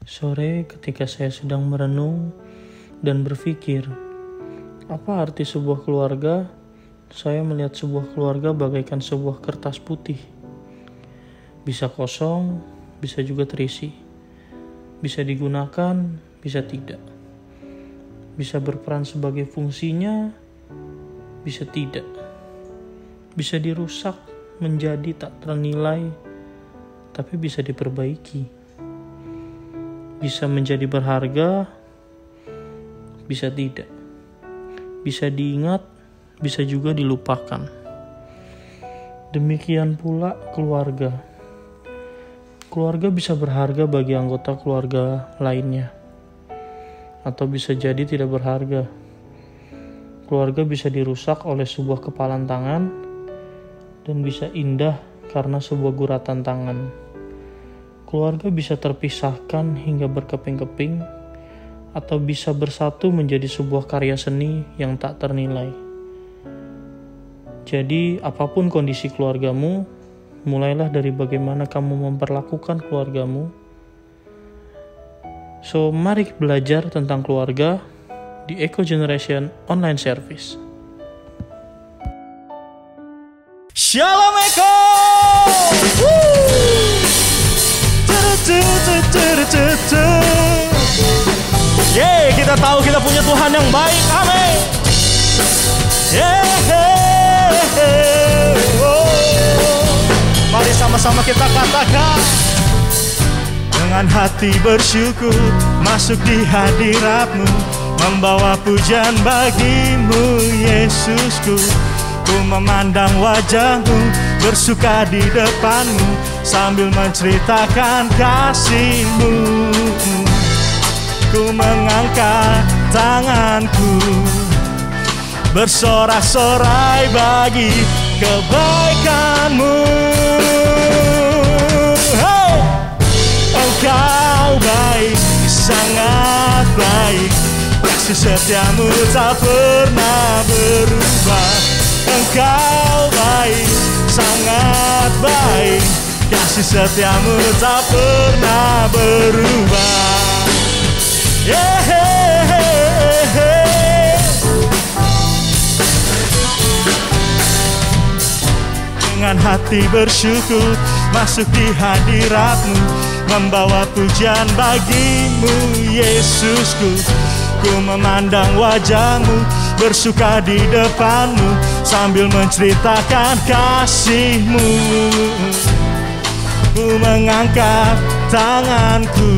Sore ketika saya sedang merenung dan berpikir, apa arti sebuah keluarga? Saya melihat sebuah keluarga bagaikan sebuah kertas putih. Bisa kosong, bisa juga terisi. Bisa digunakan, bisa tidak. Bisa berperan sebagai fungsinya, bisa tidak. Bisa dirusak menjadi tak ternilai, tapi bisa diperbaiki. Bisa menjadi berharga, bisa tidak. Bisa diingat, bisa juga dilupakan. Demikian pula keluarga. Keluarga bisa berharga bagi anggota keluarga lainnya, atau bisa jadi tidak berharga. Keluarga bisa dirusak oleh sebuah kepalan tangan, dan bisa indah karena sebuah guratan tangan. Keluarga bisa terpisahkan hingga berkeping-keping, atau bisa bersatu menjadi sebuah karya seni yang tak ternilai. Jadi, apapun kondisi keluargamu, mulailah dari bagaimana kamu memperlakukan keluargamu. So, mari belajar tentang keluarga di Eco Generation Online Service. Shalom Eko! Yeay, kita tahu kita punya Tuhan yang baik. Amin. Mari sama-sama kita katakan dengan hati bersyukur, masuk di hadirat-Mu, membawa pujian bagi-Mu, Yesusku. Ku memandang wajah-Mu, bersuka di depan-Mu, sambil menceritakan kasih-Mu. Ku mengangkat tanganku, bersorak-sorai bagi kebaikan-Mu. Hey! Engkau baik, sangat baik, kasih setia-Mu tak pernah berubah. Engkau baik, sangat baik, kasih setia-Mu tak pernah berubah. Dengan hati bersyukur, masuk di hadirat-Mu, membawa pujian bagi-Mu, Yesusku. Ku memandang wajah-Mu, bersuka di depan-Mu, sambil menceritakan kasih-Mu. Ku mengangkat tanganku,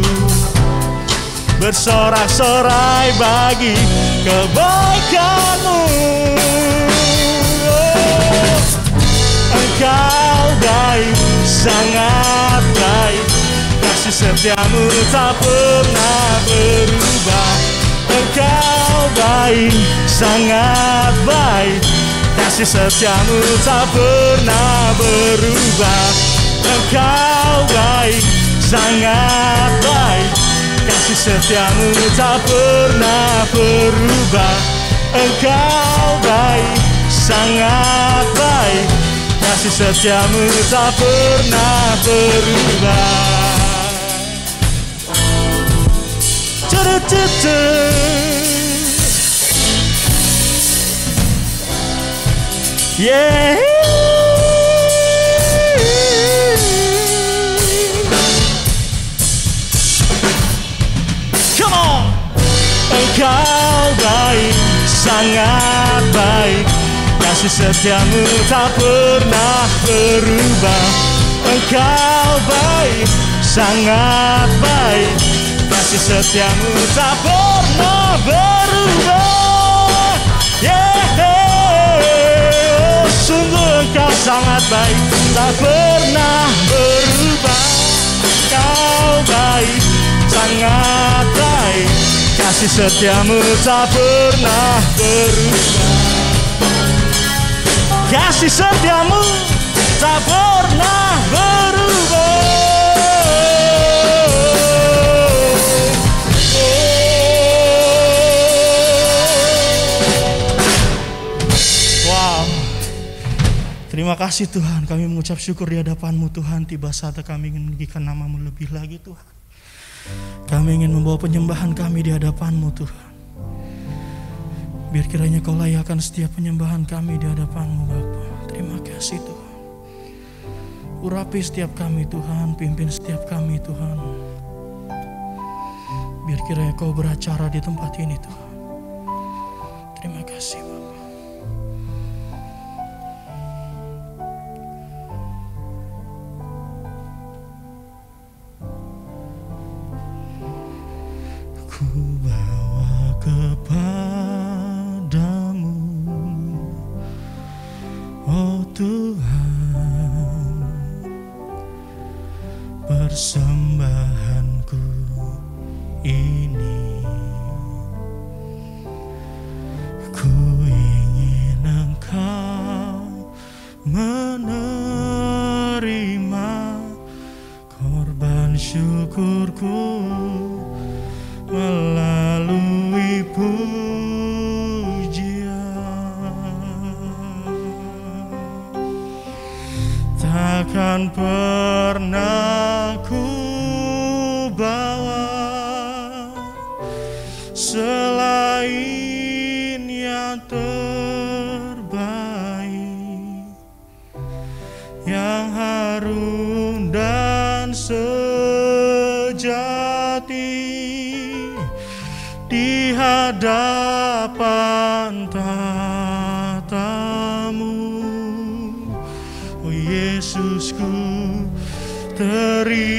bersorak-sorai bagi kebaikan-Mu. Engkau baik, sangat baik, kasih setia-Mu tak pernah berubah. Engkau baik, sangat baik, kasih setia-Mu tak pernah berubah. Engkau baik, sangat baik, kasih setia-Mu tak pernah berubah. Engkau baik, sangat baik, kasih setia-Mu tak pernah berubah. Yeah. Come on. Engkau baik, sangat baik, kasih setia-Mu tak pernah berubah. Engkau baik, sangat baik, kasih setia-Mu tak pernah berubah. Yeah. Sungguh Engkau sangat baik, tak pernah berubah. Engkau baik, sangat baik, kasih setia-Mu tak pernah berubah. Kasih setia-Mu tak pernah berubah. Wow. Terima kasih Tuhan, kami mengucap syukur di hadapan-Mu Tuhan. Tiba saatnya kami ingin meninggikan nama-Mu lebih lagi Tuhan. Kami ingin membawa penyembahan kami di hadapan-Mu Tuhan. Biar kiranya Kau layakkan setiap penyembahan kami di hadapan-Mu Bapa. Terima kasih Tuhan. Urapi setiap kami Tuhan, pimpin setiap kami Tuhan. Biar kiranya Kau beracara di tempat ini Tuhan. Terima kasih Bapa. Ku bawa kepadamu, oh Tuhan, persembahanku ini. Ku ingin Engkau menerima korban syukurku melalui pujian. Takkan pernah ku bawa selain yang terbaik, yang harum dan sejati di hadapan tatamu. Oh Yesusku, terimalah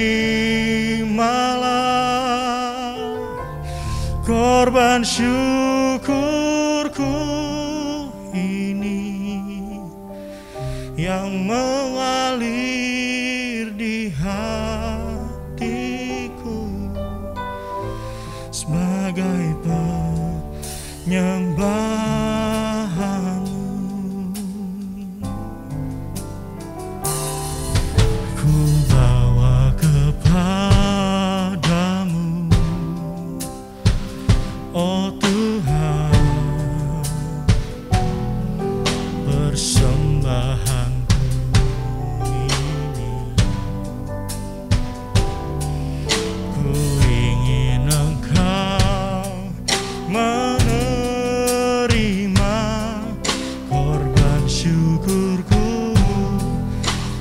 korban syukurku ini yang mengalir di hatiku sebagai penyembahan-Mu. Ku bawa kepadamu, oh Tuhan, persembahanku ini. Ku ingin Engkau menerima korban syukurku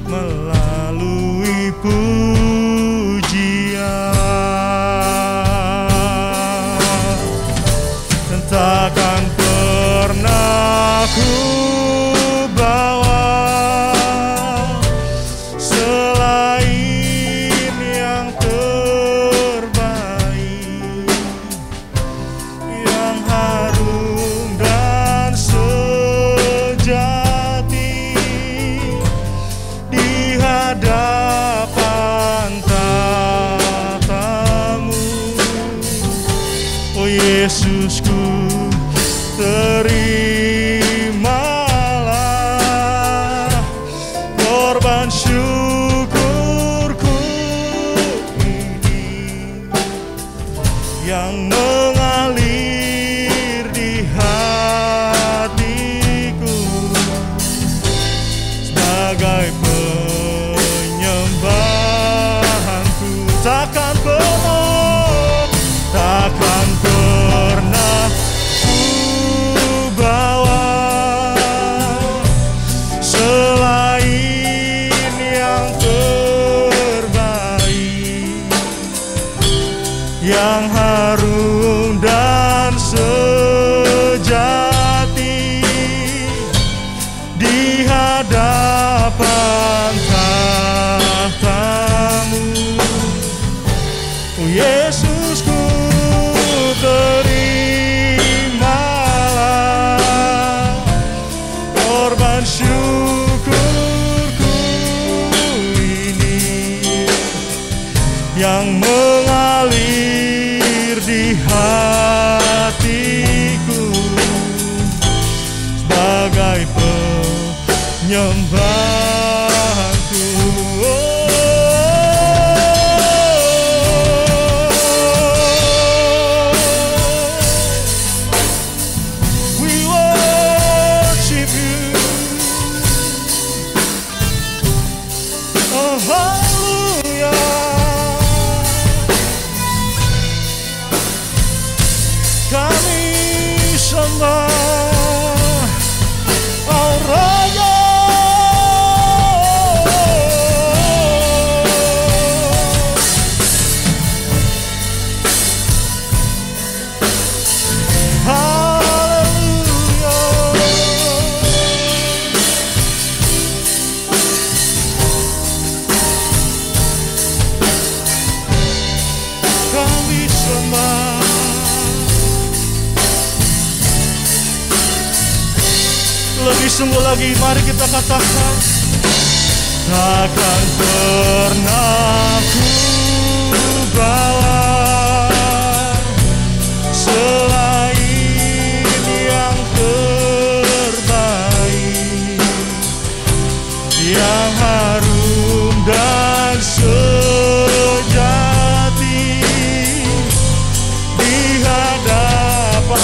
melalui pujian. Takkan pernah ku bawa selain yang terbaik, yang harum dan sejati di hadapan tatamu. Oh Yesusku, terimalah korban syukurku ini yang mengalir di hatiku sebagai penyembahanku. Takkan pernah ku bawa selain yang terbaik, yang harum dan sejati di hadapan tahta-Mu. Oh Yesusku, terimalah korban syukurku ini yang mengalir di hatiku sebagai penyembahanku. sembah, oh Raja. Lebih sungguh lagi, mari kita katakan, takkan pernah ku bawa selain yang terbaik, yang harum dan sejati di hadapan.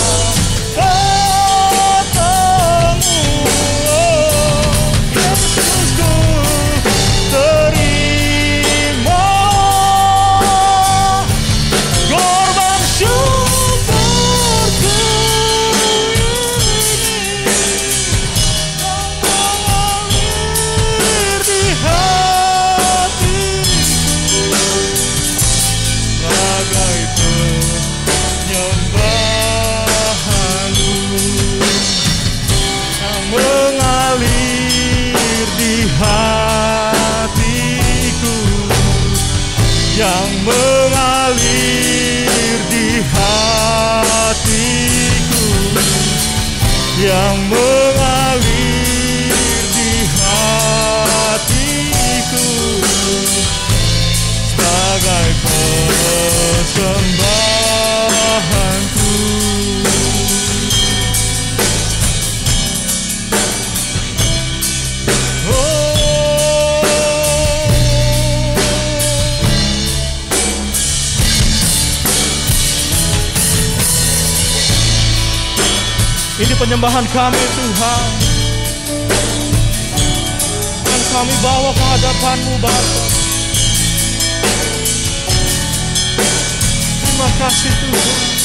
Yang mengalir di hatiku, yang mengalir di hatiku, sebagai persembahanku. Ini penyembahan kami Tuhan, dan kami bawa ke hadapan-Mu Bapa. Terima kasih Tuhan.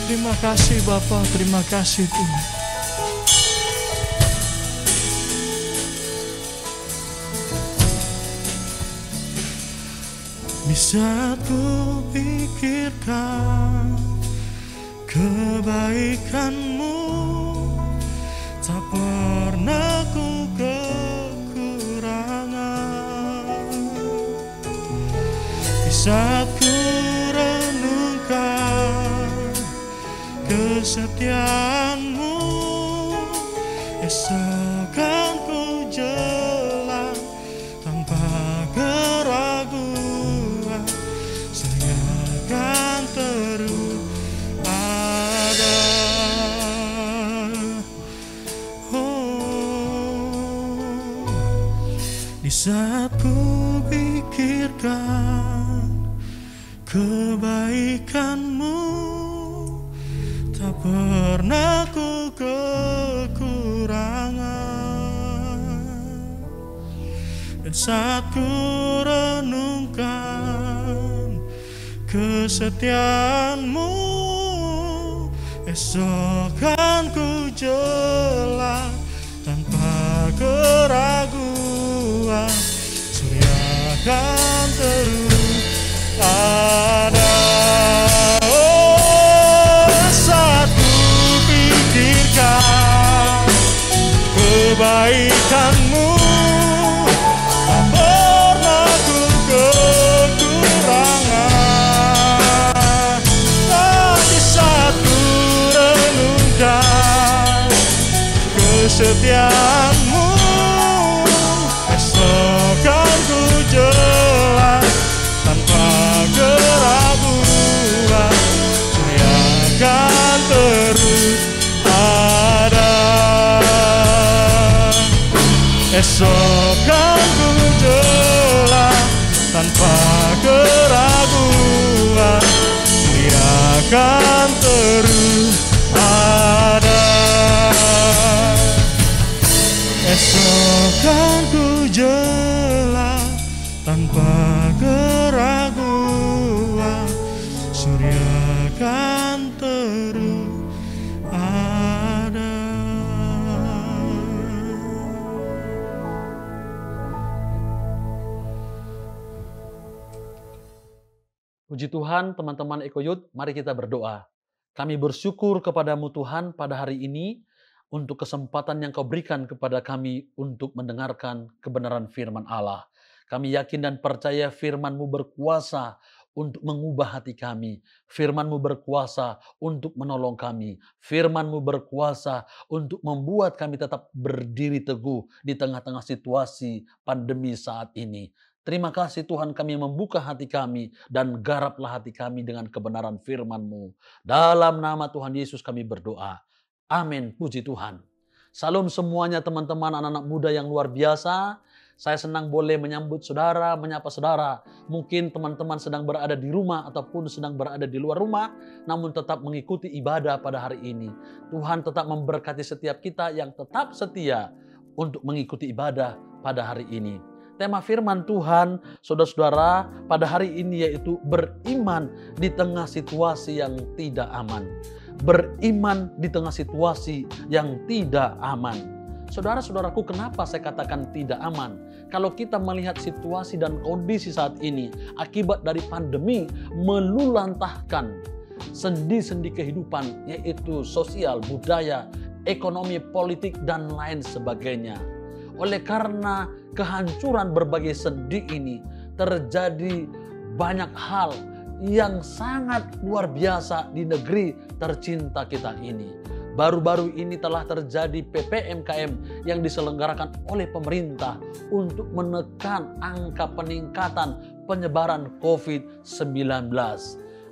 Terima kasih Bapa, terima kasih Tuhan. Di saat ku pikirkan kebaikan-Mu, tak pernah ku kekurangan. Di saat ku kesetiaan-Mu, esok kan ku jalan tanpa keraguan. Saya akan terus ada. Di saat ku pikirkan kebaikan-Mu, tak pernah ku kekurangan. Dan saat ku renungkan kesetiaan-Mu, esok kan ku jalan tanpa keraguan. Surya kan terus ada. Kebaikan-Mu, tak pernah ku kekurangan. Di saat ku renungkan kesetiaan-Mu, esok kan ku jalan tanpa keraguan. Saya akan terus ada. Esok kan ku jalan tanpa keraguan. Dia akan terus Besokanku jelas tanpa keraguan, surya kan terus ada. Puji Tuhan, teman-teman Eko Youth, mari kita berdoa. Kami bersyukur kepadamu Tuhan pada hari ini untuk kesempatan yang kau berikan kepada kami untuk mendengarkan kebenaran firman Allah. Kami yakin dan percaya firman-Mu berkuasa untuk mengubah hati kami. Firman-Mu berkuasa untuk menolong kami. Firman-Mu berkuasa untuk membuat kami tetap berdiri teguh di tengah-tengah situasi pandemi saat ini. Terima kasih Tuhan, kami membuka hati kami dan garaplah hati kami dengan kebenaran firman-Mu. Dalam nama Tuhan Yesus kami berdoa. Amin. Puji Tuhan. Salam semuanya teman-teman anak-anak muda yang luar biasa. Saya senang boleh menyambut saudara, menyapa saudara. Mungkin teman-teman sedang berada di rumah ataupun sedang berada di luar rumah, namun tetap mengikuti ibadah pada hari ini. Tuhan tetap memberkati setiap kita yang tetap setia untuk mengikuti ibadah pada hari ini. Tema firman Tuhan, saudara-saudara, pada hari ini yaitu beriman di tengah situasi yang tidak aman. Beriman di tengah situasi yang tidak aman. Saudara-saudaraku, kenapa saya katakan tidak aman? Kalau kita melihat situasi dan kondisi saat ini, akibat dari pandemi melulantahkan sendi-sendi kehidupan, yaitu sosial, budaya, ekonomi, politik, dan lain sebagainya. Oleh karena kehancuran berbagai sendi ini, terjadi banyak hal yang sangat luar biasa di negeri tercinta kita ini. Baru-baru ini telah terjadi PPMKM yang diselenggarakan oleh pemerintah untuk menekan angka peningkatan penyebaran COVID-19.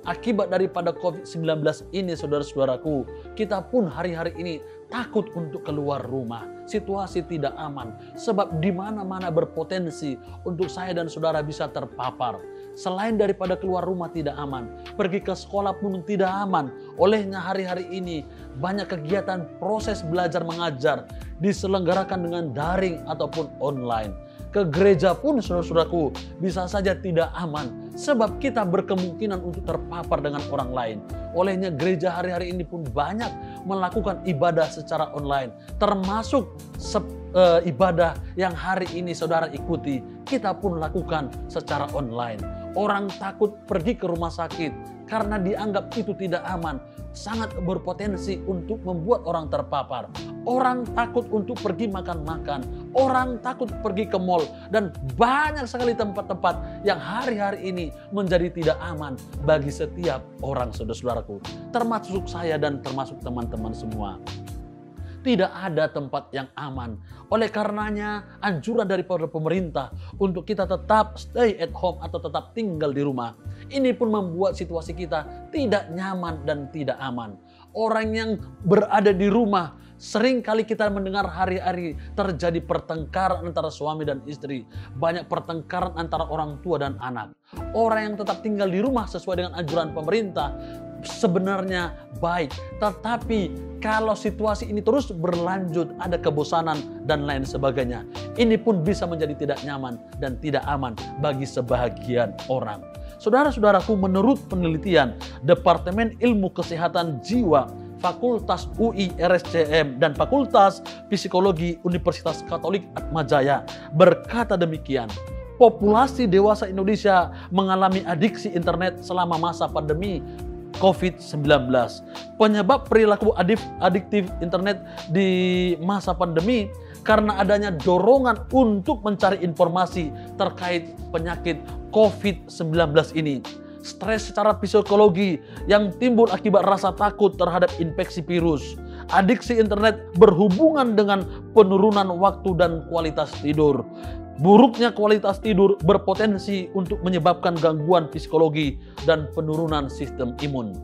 Akibat daripada COVID-19 ini, saudara-saudaraku, kita pun hari-hari ini takut untuk keluar rumah. Situasi tidak aman, sebab di mana-mana berpotensi untuk saya dan saudara bisa terpapar. Selain daripada keluar rumah tidak aman, pergi ke sekolah pun tidak aman. Olehnya hari-hari ini banyak kegiatan proses belajar mengajar diselenggarakan dengan daring ataupun online. Ke gereja pun, saudara-saudaraku, bisa saja tidak aman, sebab kita berkemungkinan untuk terpapar dengan orang lain. Olehnya gereja hari-hari ini pun banyak melakukan ibadah secara online, termasuk ibadah yang hari ini saudara ikuti, kita pun lakukan secara online. Orang takut pergi ke rumah sakit karena dianggap itu tidak aman, sangat berpotensi untuk membuat orang terpapar. Orang takut untuk pergi makan-makan, orang takut pergi ke mall, dan banyak sekali tempat-tempat yang hari-hari ini menjadi tidak aman bagi setiap orang, saudara-saudaraku, termasuk saya dan termasuk teman-teman semua. Tidak ada tempat yang aman. Oleh karenanya, anjuran daripada pemerintah untuk kita tetap stay at home atau tetap tinggal di rumah. Ini pun membuat situasi kita tidak nyaman dan tidak aman. Orang yang berada di rumah, sering kali kita mendengar hari-hari terjadi pertengkaran antara suami dan istri. Banyak pertengkaran antara orang tua dan anak. Orang yang tetap tinggal di rumah sesuai dengan anjuran pemerintah sebenarnya baik, tetapi kalau situasi ini terus berlanjut, ada kebosanan dan lain sebagainya, ini pun bisa menjadi tidak nyaman dan tidak aman bagi sebahagian orang. Saudara-saudaraku, menurut penelitian Departemen Ilmu Kesehatan Jiwa Fakultas UI RSCM dan Fakultas Psikologi Universitas Katolik Atmajaya berkata demikian: populasi dewasa Indonesia mengalami adiksi internet selama masa pandemi COVID-19. Penyebab perilaku adiktif internet di masa pandemi karena adanya dorongan untuk mencari informasi terkait penyakit COVID-19 ini. Stres secara psikologi yang timbul akibat rasa takut terhadap infeksi virus. Adiksi internet berhubungan dengan penurunan waktu dan kualitas tidur. Buruknya kualitas tidur berpotensi untuk menyebabkan gangguan psikologi dan penurunan sistem imun.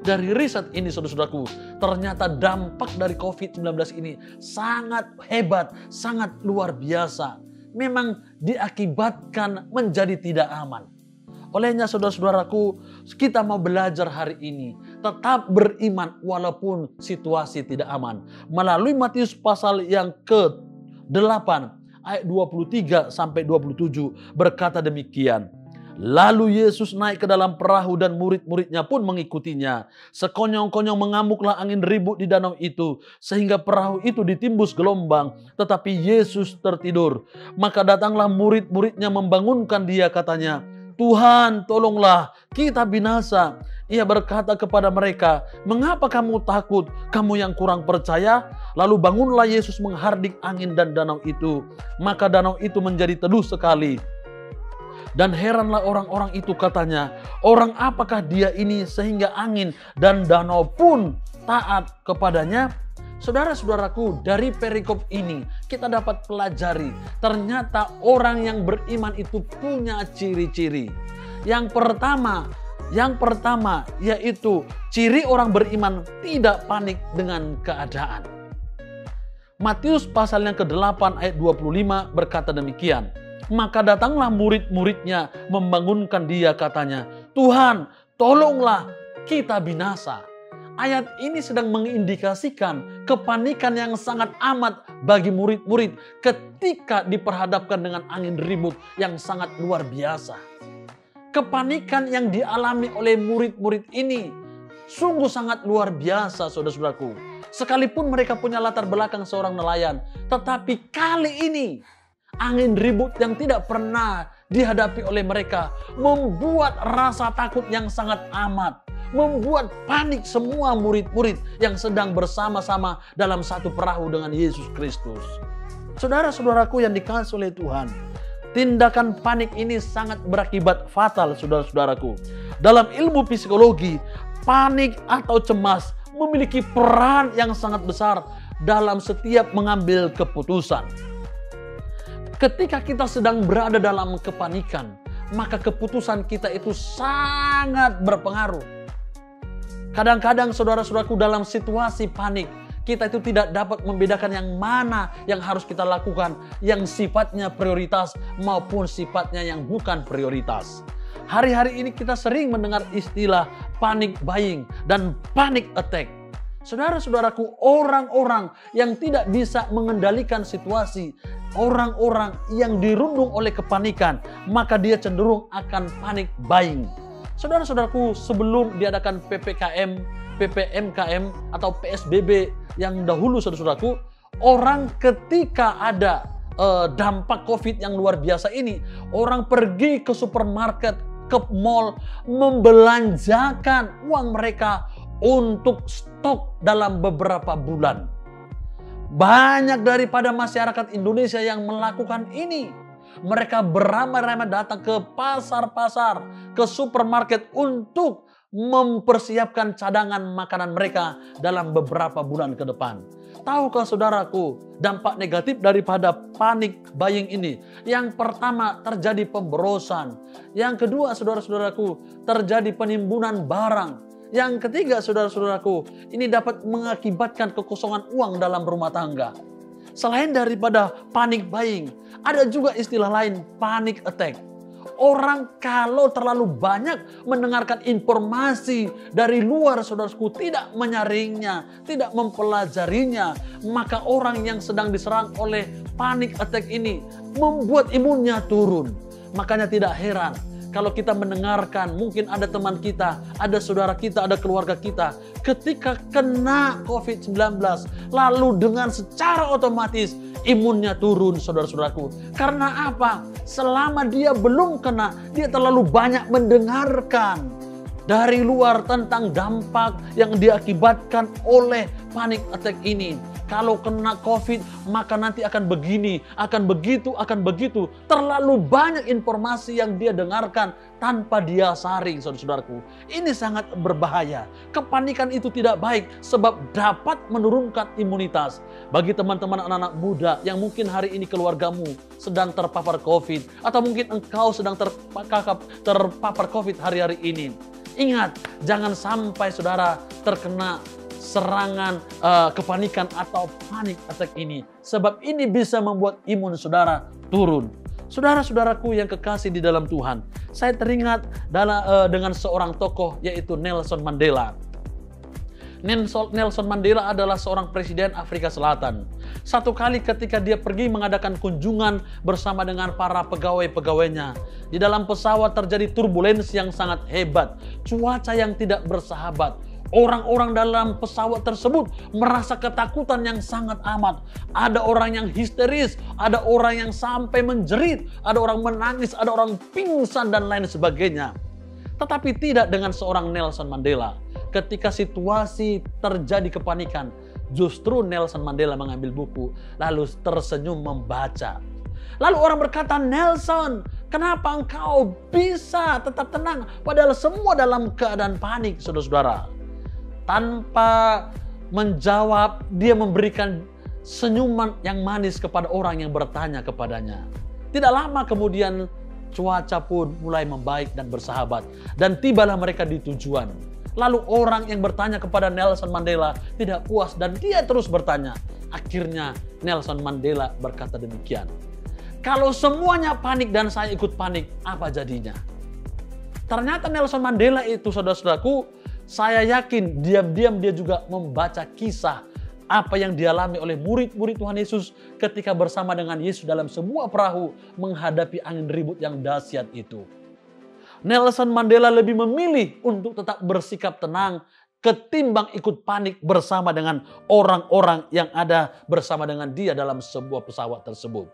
Dari riset ini, saudara-saudaraku, ternyata dampak dari COVID-19 ini sangat hebat, sangat luar biasa. Memang diakibatkan menjadi tidak aman. Olehnya, saudara-saudaraku, kita mau belajar hari ini tetap beriman walaupun situasi tidak aman. Melalui Matius pasal yang ke 8 ayat 23 sampai 27 berkata demikian. Lalu Yesus naik ke dalam perahu dan murid-muridnya pun mengikutinya. Sekonyong-konyong mengamuklah angin ribut di danau itu, sehingga perahu itu ditimbus gelombang, tetapi Yesus tertidur. Maka datanglah murid-muridnya membangunkan dia, katanya, Tuhan, tolonglah, kita binasa. Ia berkata kepada mereka, mengapa kamu takut, kamu yang kurang percaya? Lalu bangunlah Yesus menghardik angin dan danau itu. Maka danau itu menjadi teduh sekali. Dan heranlah orang-orang itu, katanya, orang apakah dia ini sehingga angin dan danau pun taat kepadanya? Saudara-saudaraku, dari perikop ini kita dapat pelajari ternyata orang yang beriman itu punya ciri-ciri. Yang pertama yaitu ciri orang beriman tidak panik dengan keadaan. Matius pasal yang ke-8 ayat 25 berkata demikian. Maka datanglah murid-muridnya membangunkan dia, katanya, Tuhan, tolonglah, kita binasa. Ayat ini sedang mengindikasikan kepanikan yang sangat amat bagi murid-murid ketika diperhadapkan dengan angin ribut yang sangat luar biasa. Kepanikan yang dialami oleh murid-murid ini sungguh sangat luar biasa, saudara-saudaraku. Sekalipun mereka punya latar belakang seorang nelayan, tetapi kali ini angin ribut yang tidak pernah dihadapi oleh mereka membuat rasa takut yang sangat amat, membuat panik semua murid-murid yang sedang bersama-sama dalam satu perahu dengan Yesus Kristus. Saudara-saudaraku yang dikasihi oleh Tuhan, tindakan panik ini sangat berakibat fatal, saudara-saudaraku. Dalam ilmu psikologi, panik atau cemas memiliki peran yang sangat besar dalam setiap mengambil keputusan. Ketika kita sedang berada dalam kepanikan, maka keputusan kita itu sangat berpengaruh. Kadang-kadang saudara-saudaraku dalam situasi panik, kita itu tidak dapat membedakan yang mana yang harus kita lakukan, yang sifatnya prioritas maupun sifatnya yang bukan prioritas. Hari-hari ini kita sering mendengar istilah panic buying dan panic attack. Saudara-saudaraku, orang-orang yang tidak bisa mengendalikan situasi, orang-orang yang dirundung oleh kepanikan, maka dia cenderung akan panic buying. Saudara-saudaraku, sebelum diadakan PPKM, PPMKM atau PSBB yang dahulu, saudara-saudaraku, orang ketika ada dampak COVID yang luar biasa ini, orang pergi ke supermarket, ke mall, membelanjakan uang mereka untuk stok dalam beberapa bulan. Banyak daripada masyarakat Indonesia yang melakukan ini. Mereka beramai-ramai datang ke pasar-pasar, ke supermarket untuk mempersiapkan cadangan makanan mereka dalam beberapa bulan ke depan. Tahukah saudaraku dampak negatif daripada panic buying ini? Yang pertama, terjadi pemborosan. Yang kedua, saudara-saudaraku, terjadi penimbunan barang. Yang ketiga, saudara-saudaraku, ini dapat mengakibatkan kekosongan uang dalam rumah tangga. Selain daripada panic buying, ada juga istilah lain, panic attack. Orang kalau terlalu banyak mendengarkan informasi dari luar, saudaraku, tidak menyaringnya, tidak mempelajarinya, maka orang yang sedang diserang oleh panic attack ini membuat imunnya turun. Makanya tidak heran kalau kita mendengarkan, mungkin ada teman kita, ada saudara kita, ada keluarga kita, ketika kena COVID-19, lalu dengan secara otomatis imunnya turun, saudara-saudaraku. Karena apa? Selama dia belum kena, dia terlalu banyak mendengarkan dari luar tentang dampak yang diakibatkan oleh panic attack ini. Kalau kena COVID, maka nanti akan begini, akan begitu, akan begitu. Terlalu banyak informasi yang dia dengarkan tanpa dia saring, saudara-saudaraku. Ini sangat berbahaya. Kepanikan itu tidak baik sebab dapat menurunkan imunitas. Bagi teman-teman anak-anak muda yang mungkin hari ini keluargamu sedang terpapar COVID, atau mungkin engkau sedang terpapar COVID hari-hari ini. Ingat, jangan sampai saudara terkena serangan kepanikan atau panic attack ini. Sebab ini bisa membuat imun saudara turun. Saudara-saudaraku yang kekasih di dalam Tuhan, saya teringat dengan seorang tokoh yaitu Nelson Mandela. Nelson Mandela adalah seorang presiden Afrika Selatan. satu kali ketika dia pergi mengadakan kunjungan bersama dengan para pegawai-pegawainya. Di dalam pesawat terjadi turbulensi yang sangat hebat, cuaca yang tidak bersahabat. Orang-orang dalam pesawat tersebut merasa ketakutan yang sangat amat. Ada orang yang histeris, ada orang yang sampai menjerit, ada orang menangis, ada orang pingsan dan lain sebagainya. Tetapi tidak dengan seorang Nelson Mandela. Ketika situasi terjadi kepanikan, justru Nelson Mandela mengambil buku, lalu tersenyum membaca. Lalu orang berkata, Nelson, kenapa engkau bisa tetap tenang? Padahal semua dalam keadaan panik, saudara-saudara. Tanpa menjawab, dia memberikan senyuman yang manis kepada orang yang bertanya kepadanya. Tidak lama kemudian, cuaca pun mulai membaik dan bersahabat. Dan tibalah mereka di tujuan. Lalu orang yang bertanya kepada Nelson Mandela tidak puas dan dia terus bertanya. Akhirnya Nelson Mandela berkata demikian. Kalau semuanya panik dan saya ikut panik, apa jadinya? Ternyata Nelson Mandela itu, saudara-saudaraku, saya yakin diam-diam dia juga membaca kisah apa yang dialami oleh murid-murid Tuhan Yesus ketika bersama dengan Yesus dalam sebuah perahu menghadapi angin ribut yang dahsyat itu. Nelson Mandela lebih memilih untuk tetap bersikap tenang ketimbang ikut panik bersama dengan orang-orang yang ada bersama dengan dia dalam sebuah pesawat tersebut.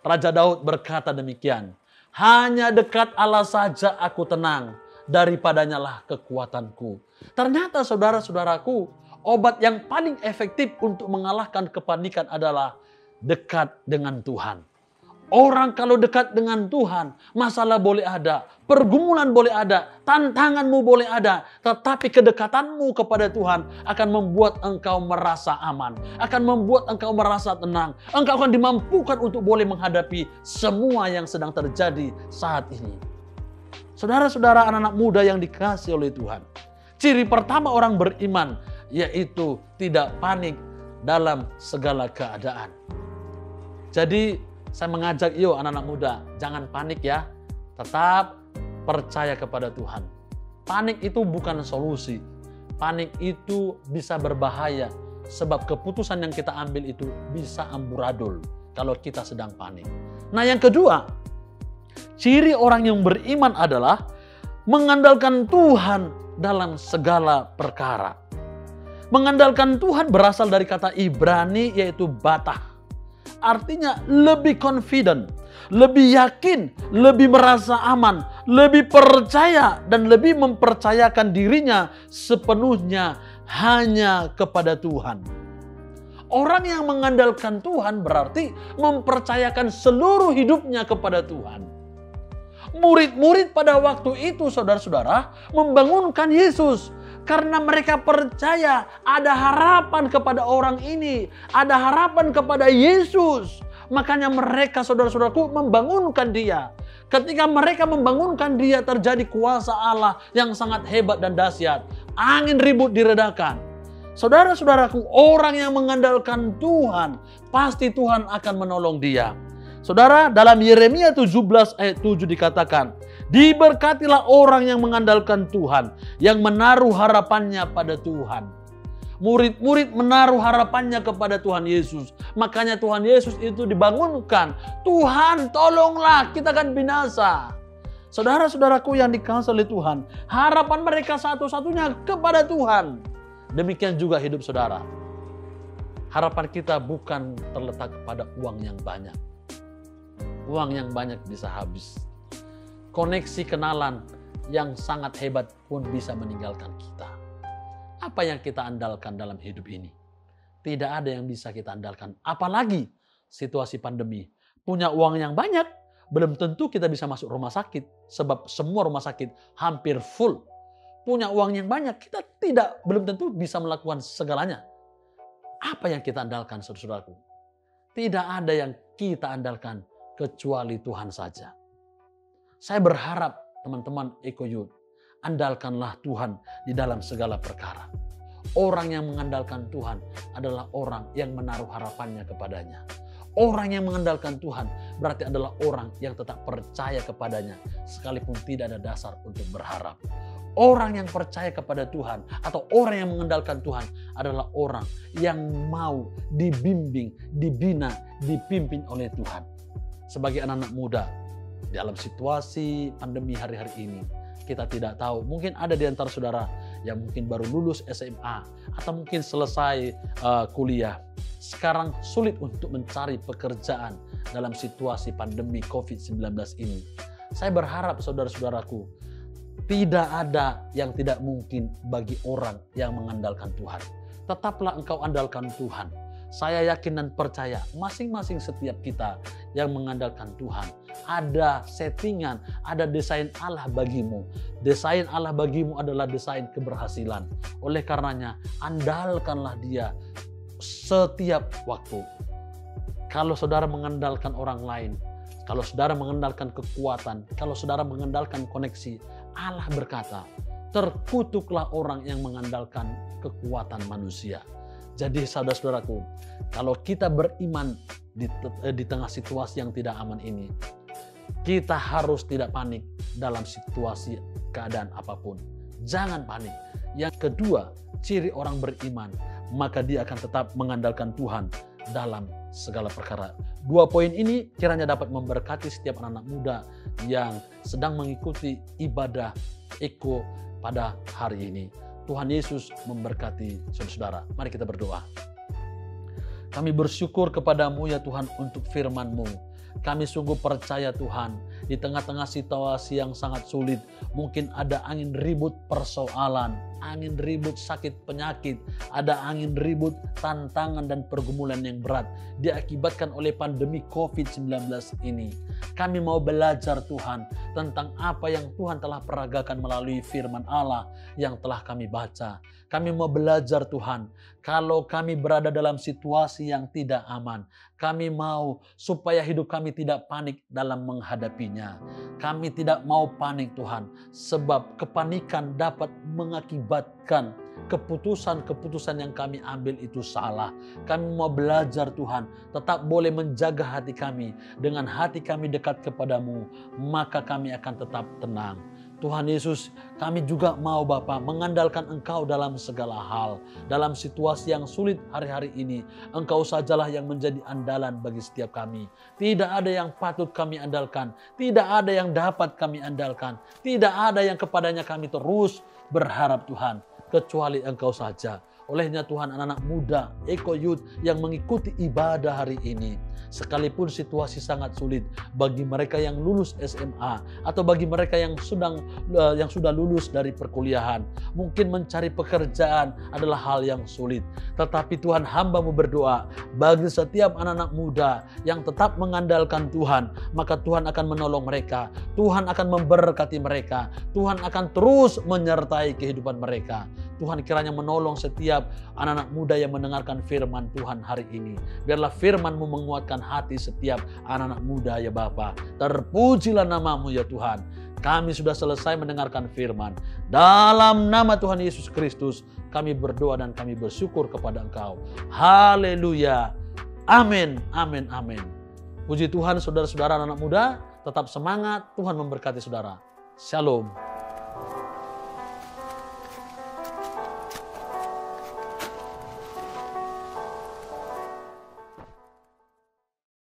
Raja Daud berkata demikian, hanya dekat Allah saja aku tenang, daripadanya lah kekuatanku. Ternyata saudara-saudaraku, obat yang paling efektif untuk mengalahkan kepanikan adalah dekat dengan Tuhan. Orang kalau dekat dengan Tuhan, masalah boleh ada, pergumulan boleh ada, tantanganmu boleh ada, tetapi kedekatanmu kepada Tuhan akan membuat engkau merasa aman, akan membuat engkau merasa tenang, engkau akan dimampukan untuk boleh menghadapi semua yang sedang terjadi saat ini. Saudara-saudara, anak-anak muda yang dikasihi oleh Tuhan, ciri pertama orang beriman yaitu tidak panik dalam segala keadaan. Jadi saya mengajak yuk anak-anak muda, jangan panik ya. Tetap percaya kepada Tuhan. Panik itu bukan solusi. Panik itu bisa berbahaya. Sebab keputusan yang kita ambil itu bisa amburadul kalau kita sedang panik. Nah yang kedua, ciri orang yang beriman adalah mengandalkan Tuhan dalam segala perkara. Mengandalkan Tuhan berasal dari kata Ibrani yaitu batah. Artinya lebih confident, lebih yakin, lebih merasa aman, lebih percaya dan lebih mempercayakan dirinya sepenuhnya hanya kepada Tuhan. Orang yang mengandalkan Tuhan berarti mempercayakan seluruh hidupnya kepada Tuhan. Murid-murid pada waktu itu, saudara-saudara, membangunkan Yesus. Karena mereka percaya ada harapan kepada orang ini. Ada harapan kepada Yesus. Makanya mereka, saudara-saudaraku, membangunkan dia. Ketika mereka membangunkan dia, terjadi kuasa Allah yang sangat hebat dan dahsyat. Angin ribut diredakan. Saudara-saudaraku, orang yang mengandalkan Tuhan, pasti Tuhan akan menolong dia. Saudara, dalam Yeremia 17 ayat 7 dikatakan, diberkatilah orang yang mengandalkan Tuhan, yang menaruh harapannya pada Tuhan. Murid-murid menaruh harapannya kepada Tuhan Yesus. Makanya Tuhan Yesus itu dibangunkan. Tuhan tolonglah, kita akan binasa. Saudara-saudaraku yang dikasihi oleh Tuhan, harapan mereka satu-satunya kepada Tuhan. Demikian juga hidup saudara. Harapan kita bukan terletak pada uang yang banyak. Uang yang banyak bisa habis. Koneksi kenalan yang sangat hebat pun bisa meninggalkan kita. Apa yang kita andalkan dalam hidup ini? Tidak ada yang bisa kita andalkan. Apalagi situasi pandemi. Punya uang yang banyak, belum tentu kita bisa masuk rumah sakit. Sebab semua rumah sakit hampir full. Punya uang yang banyak, kita belum tentu bisa melakukan segalanya. Apa yang kita andalkan, saudaraku? Tidak ada yang kita andalkan kecuali Tuhan saja. Saya berharap teman-teman Eko Youth, andalkanlah Tuhan di dalam segala perkara. Orang yang mengandalkan Tuhan adalah orang yang menaruh harapannya kepadanya. Orang yang mengandalkan Tuhan berarti adalah orang yang tetap percaya kepadanya sekalipun tidak ada dasar untuk berharap. Orang yang percaya kepada Tuhan atau orang yang mengandalkan Tuhan adalah orang yang mau dibimbing, dibina, dipimpin oleh Tuhan. Sebagai anak-anak muda, dalam situasi pandemi hari-hari ini, kita tidak tahu. Mungkin ada di antara saudara yang mungkin baru lulus SMA atau mungkin selesai kuliah. Sekarang sulit untuk mencari pekerjaan dalam situasi pandemi COVID-19 ini. Saya berharap saudara-saudaraku, tidak ada yang tidak mungkin bagi orang yang mengandalkan Tuhan. Tetaplah engkau andalkan Tuhan. Saya yakin dan percaya masing-masing setiap kita yang mengandalkan Tuhan, ada settingan, ada desain Allah bagimu. Desain Allah bagimu adalah desain keberhasilan. Oleh karenanya, andalkanlah Dia setiap waktu. Kalau saudara mengandalkan orang lain, kalau saudara mengandalkan kekuatan, kalau saudara mengandalkan koneksi, Allah berkata, terkutuklah orang yang mengandalkan kekuatan manusia. Jadi saudara-saudaraku, kalau kita beriman di tengah situasi yang tidak aman ini, kita harus tidak panik dalam situasi keadaan apapun. Jangan panik. Yang kedua, ciri orang beriman, maka dia akan tetap mengandalkan Tuhan dalam segala perkara. 2 poin ini kiranya dapat memberkati setiap anak-anak muda yang sedang mengikuti ibadah Eko pada hari ini. Tuhan Yesus memberkati saudara-saudara. Mari kita berdoa. Kami bersyukur kepadamu ya Tuhan untuk firman-Mu. Kami sungguh percaya Tuhan, di tengah-tengah situasi yang sangat sulit, mungkin ada angin ribut persoalan, angin ribut sakit penyakit, ada angin ribut tantangan dan pergumulan yang berat diakibatkan oleh pandemi COVID-19 ini. Kami mau belajar Tuhan tentang apa yang Tuhan telah peragakan melalui firman Allah yang telah kami baca. Kami mau belajar Tuhan, kalau kami berada dalam situasi yang tidak aman, kami mau supaya hidup kami tidak panik dalam menghadapinya. Kami tidak mau panik Tuhan, sebab kepanikan dapat mengakibatkan keputusan-keputusan yang kami ambil itu salah. Kami mau belajar Tuhan, tetap boleh menjaga hati kami. Dengan hati kami dekat kepadamu, maka kami akan tetap tenang. Tuhan Yesus, kami juga mau Bapa mengandalkan Engkau dalam segala hal. Dalam situasi yang sulit hari-hari ini, Engkau sajalah yang menjadi andalan bagi setiap kami. Tidak ada yang patut kami andalkan, tidak ada yang dapat kami andalkan, tidak ada yang kepadanya kami terus berharap Tuhan, kecuali Engkau saja. Olehnya Tuhan, anak-anak muda Eko Youth yang mengikuti ibadah hari ini, sekalipun situasi sangat sulit bagi mereka yang lulus SMA atau bagi mereka yang sudah lulus dari perkuliahan, mungkin mencari pekerjaan adalah hal yang sulit. Tetapi Tuhan, hamba-Mu berdoa bagi setiap anak-anak muda yang tetap mengandalkan Tuhan, maka Tuhan akan menolong mereka, Tuhan akan memberkati mereka, Tuhan akan terus menyertai kehidupan mereka. Tuhan kiranya menolong setiap anak-anak muda yang mendengarkan firman Tuhan hari ini. Biarlah firman-Mu menguatkan hati setiap anak-anak muda ya Bapa. Terpujilah nama-Mu ya Tuhan. Kami sudah selesai mendengarkan firman. Dalam nama Tuhan Yesus Kristus kami berdoa dan kami bersyukur kepada Engkau. Haleluya. Amin, amin, amin. Puji Tuhan, saudara-saudara anak-anak muda, tetap semangat. Tuhan memberkati saudara. Shalom.